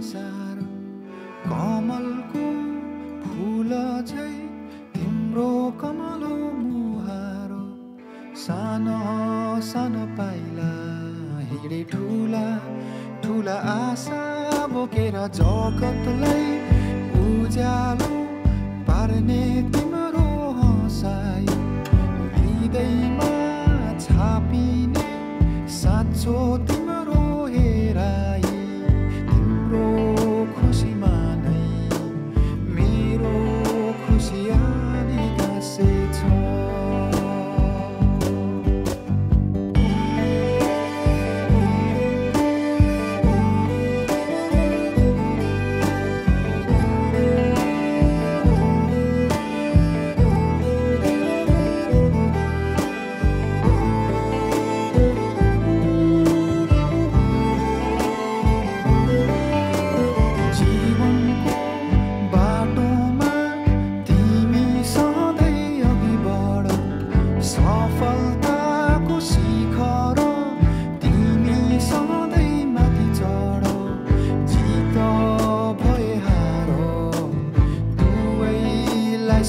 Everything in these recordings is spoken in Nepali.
सारो कमलको फूल झै तिम्रो कमलो मुहारो सानो सानो पाइला हिँडे ठुला ठुला आशा बोकेर जगतलाई उज्यालो पार्ने तिम्रो हँसाइ हृदयमा छापिने साँचो तिम्रो हेराइ तिम्रो खुसीमा नै मेरो खुसी आनी गाँसेछ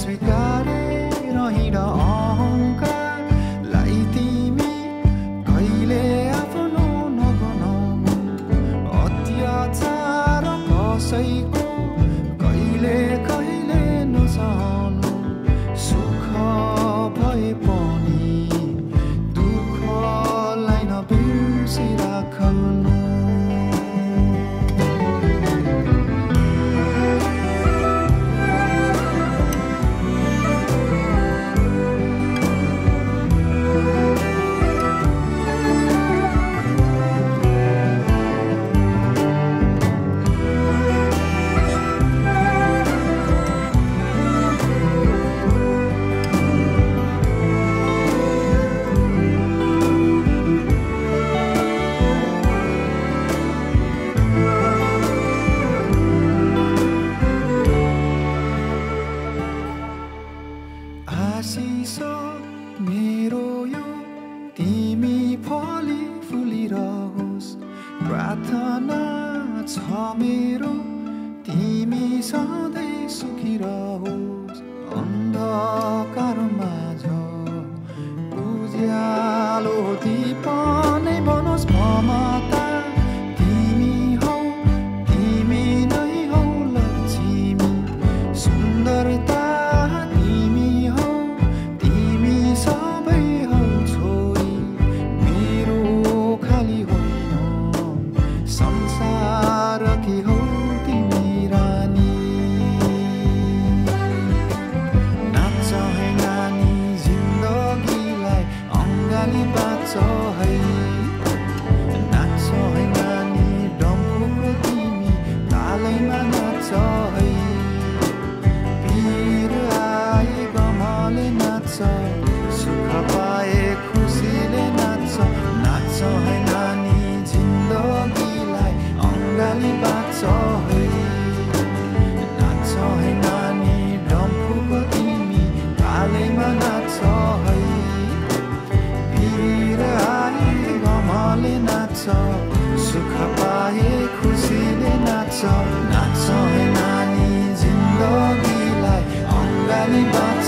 स्वीकारेर हिँड अहङ्कारलाई तिमी कहिले आफ्नो नबनाउनु अत्याचार कसैको कहिले कहिले नसहनु सुख भए पनि दुःखलाई नबिर्सिराख्नु आशिष मेरो यो तिमी फली फुलिरहोस् प्रार्थना छ मेरो तिमी सधैँ सुखी रहोस् अन्धकार माझ उज्यालो दीप नै बनोस् ममता तिमी नै हौ लक्ष्मी सुन्दरता सुख पाए खुसीले नाच्छ नाच्छ है नानी जिन्दगीलाई अङ्गाली बाँच्छ है नाच्छ है नानी डम्फुको तिमी तालैमा नाच्छ है वीर आए गमले नाच्छ सुख पाए खुसीले नाच्छ नाच्छ है नानी जिन्दगीलाई अङ्गाली बाँच्छ